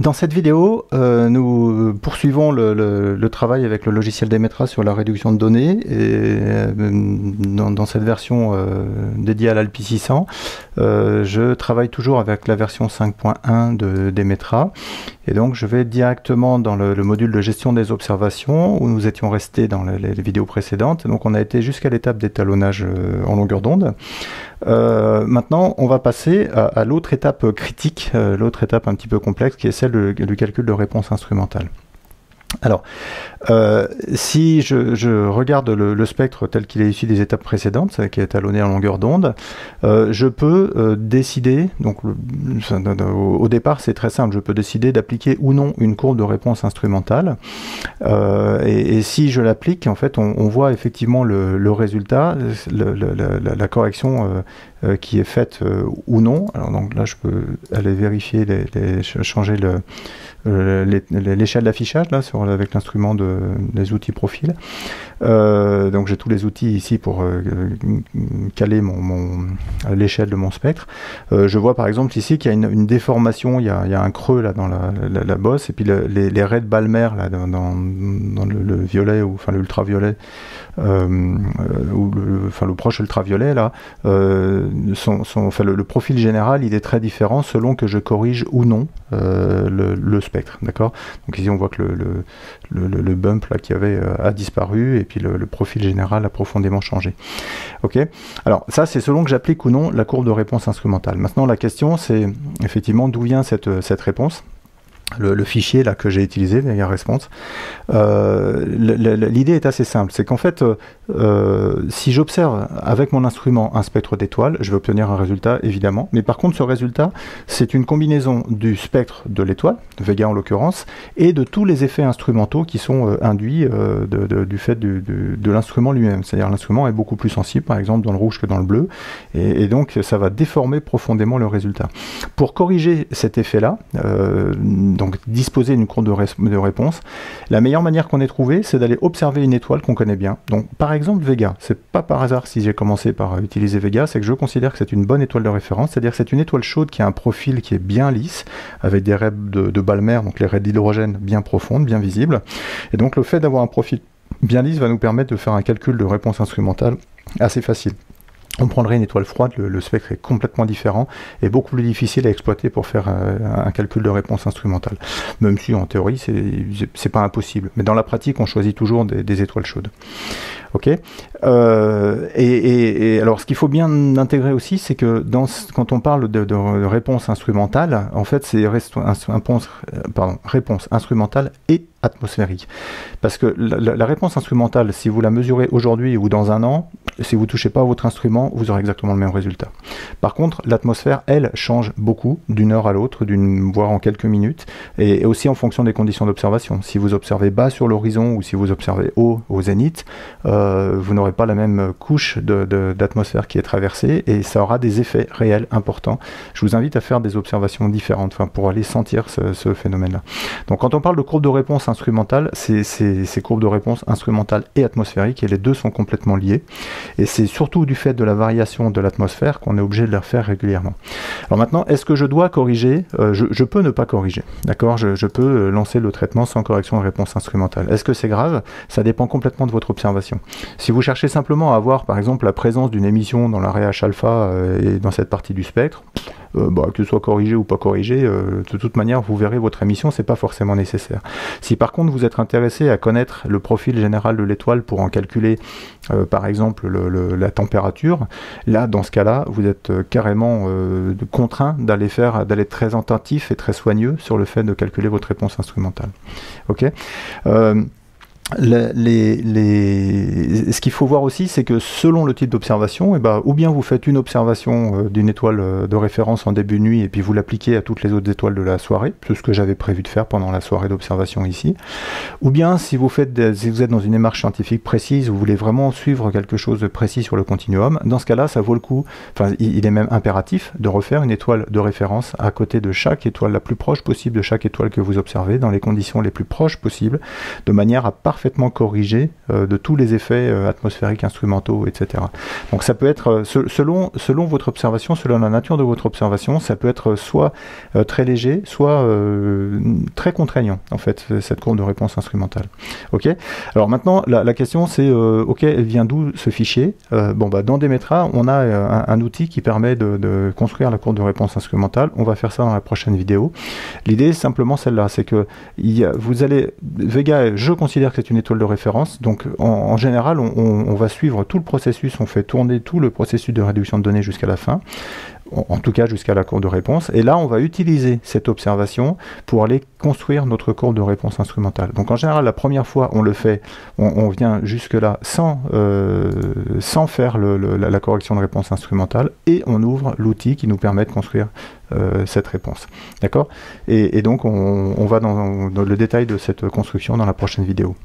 Dans cette vidéo, nous poursuivons le travail avec le logiciel Demetra sur la réduction de données. Et dans cette version dédiée à l'ALPI 600, je travaille toujours avec la version 5.1 de Demetra. Et donc je vais directement dans le module de gestion des observations où nous étions restés dans les vidéos précédentes. Donc on a été jusqu'à l'étape d'étalonnage en longueur d'onde. Maintenant, on va passer à l'autre étape critique, l'autre étape un petit peu complexe, qui est celle du calcul de réponse instrumentale. Alors, si je regarde le spectre tel qu'il est issu des étapes précédentes, qui est étalonné en longueur d'onde, je peux décider, donc au départ c'est très simple, je peux décider d'appliquer ou non une courbe de réponse instrumentale, et si je l'applique, en fait, on voit effectivement le résultat, la correction qui est faite ou non. Alors donc là je peux aller vérifier, changer l'échelle d'affichage là avec l'instrument des outils profil. Donc j'ai tous les outils ici pour caler l'échelle de mon spectre. Je vois par exemple ici qu'il y a une déformation, il y a un creux là dans la bosse, et puis les raies de Balmer là dans le violet, ou enfin l'ultraviolet, ou le proche ultraviolet là, le profil général il est très différent selon que je corrige ou non le spectre, d'accord. Donc ici on voit que le bump là qu'il y avait a disparu, et puis le profil général a profondément changé. Ok. Alors ça c'est selon que j'applique ou non la courbe de réponse instrumentale. Maintenant la question c'est effectivement d'où vient cette réponse. Le fichier là que j'ai utilisé, Vega Response. L'idée est assez simple, c'est qu'en fait, si j'observe avec mon instrument un spectre d'étoiles, je vais obtenir un résultat évidemment, mais par contre ce résultat, c'est une combinaison du spectre de l'étoile, Vega en l'occurrence, et de tous les effets instrumentaux qui sont induits du fait de l'instrument lui-même. C'est-à-dire l'instrument est beaucoup plus sensible, par exemple dans le rouge que dans le bleu, et donc ça va déformer profondément le résultat. Pour corriger cet effet-là, donc disposer d'une courbe de réponse, la meilleure manière qu'on ait trouvée, c'est d'aller observer une étoile qu'on connaît bien. Donc par exemple Vega, c'est pas par hasard si j'ai commencé par utiliser Vega, c'est que je considère que c'est une bonne étoile de référence, c'est-à-dire que c'est une étoile chaude qui a un profil qui est bien lisse, avec des raies de Balmer, donc les raies d'hydrogène bien profondes, bien visibles, et donc le fait d'avoir un profil bien lisse va nous permettre de faire un calcul de réponse instrumentale assez facile. On prendrait une étoile froide, le spectre est complètement différent et beaucoup plus difficile à exploiter pour faire un calcul de réponse instrumentale. Même si en théorie c'est pas impossible, mais dans la pratique on choisit toujours des étoiles chaudes. Ok. Et alors ce qu'il faut bien intégrer aussi, c'est que quand on parle de réponse instrumentale, en fait c'est réponse instrumentale et atmosphérique. Parce que la réponse instrumentale, si vous la mesurez aujourd'hui ou dans un an, si vous ne touchez pas à votre instrument, vous aurez exactement le même résultat. Par contre, l'atmosphère, elle, change beaucoup d'une heure à l'autre, voire en quelques minutes, et aussi en fonction des conditions d'observation. Si vous observez bas sur l'horizon ou si vous observez haut au zénith, vous n'aurez pas la même couche d'atmosphère qui est traversée, et ça aura des effets réels importants. Je vous invite à faire des observations différentes, pour aller sentir ce phénomène-là. Donc quand on parle de courbe de réponse instrumentale, c'est courbes de réponse instrumentale et atmosphérique, et les deux sont complètement liés, et c'est surtout du fait de la variation de l'atmosphère qu'on est obligé de les refaire régulièrement. Alors maintenant, est-ce que je dois corriger? Je peux ne pas corriger, d'accord. Je peux lancer le traitement sans correction de réponse instrumentale. Est-ce que c'est grave? Ça dépend complètement de votre observation. Si vous cherchez simplement à avoir par exemple la présence d'une émission dans l'arrêt H-alpha et dans cette partie du spectre, que ce soit corrigé ou pas corrigé, de toute manière vous verrez votre émission, c'est pas forcément nécessaire. Si par contre vous êtes intéressé à connaître le profil général de l'étoile pour en calculer par exemple la température, là dans ce cas-là vous êtes carrément contraint d'aller être très attentif et très soigneux sur le fait de calculer votre réponse instrumentale. Ok. Ce qu'il faut voir aussi, c'est que selon le type d'observation, ou bien vous faites une observation d'une étoile de référence en début de nuit et puis vous l'appliquez à toutes les autres étoiles de la soirée, c'est ce que j'avais prévu de faire pendant la soirée d'observation ici, ou bien si vous êtes dans une démarche scientifique précise, vous voulez vraiment suivre quelque chose de précis sur le continuum, dans ce cas-là, ça vaut le coup, il est même impératif de refaire une étoile de référence à côté de chaque étoile, la plus proche possible de chaque étoile que vous observez, dans les conditions les plus proches possibles, de manière à parfaitement corrigé de tous les effets atmosphériques, instrumentaux, etc. Donc ça peut être, selon votre observation, selon la nature de votre observation, ça peut être soit très léger, soit très contraignant, en fait, cette courbe de réponse instrumentale. Ok. Alors maintenant, la question c'est, ok, elle vient d'où ce fichier? Bon, bah, dans Demetra, on a un outil qui permet de construire la courbe de réponse instrumentale. On va faire ça dans la prochaine vidéo. L'idée est simplement celle-là, c'est que vous allez, Vega, je considère que c'est une étoile de référence, donc en général, on va suivre tout le processus, on fait tourner tout le processus de réduction de données jusqu'à la fin, en tout cas jusqu'à la courbe de réponse, et là on va utiliser cette observation pour aller construire notre courbe de réponse instrumentale. Donc en général, la première fois on le fait, on vient jusque là sans faire la correction de réponse instrumentale, et on ouvre l'outil qui nous permet de construire cette réponse. D'accord? Et donc on va dans le détail de cette construction dans la prochaine vidéo.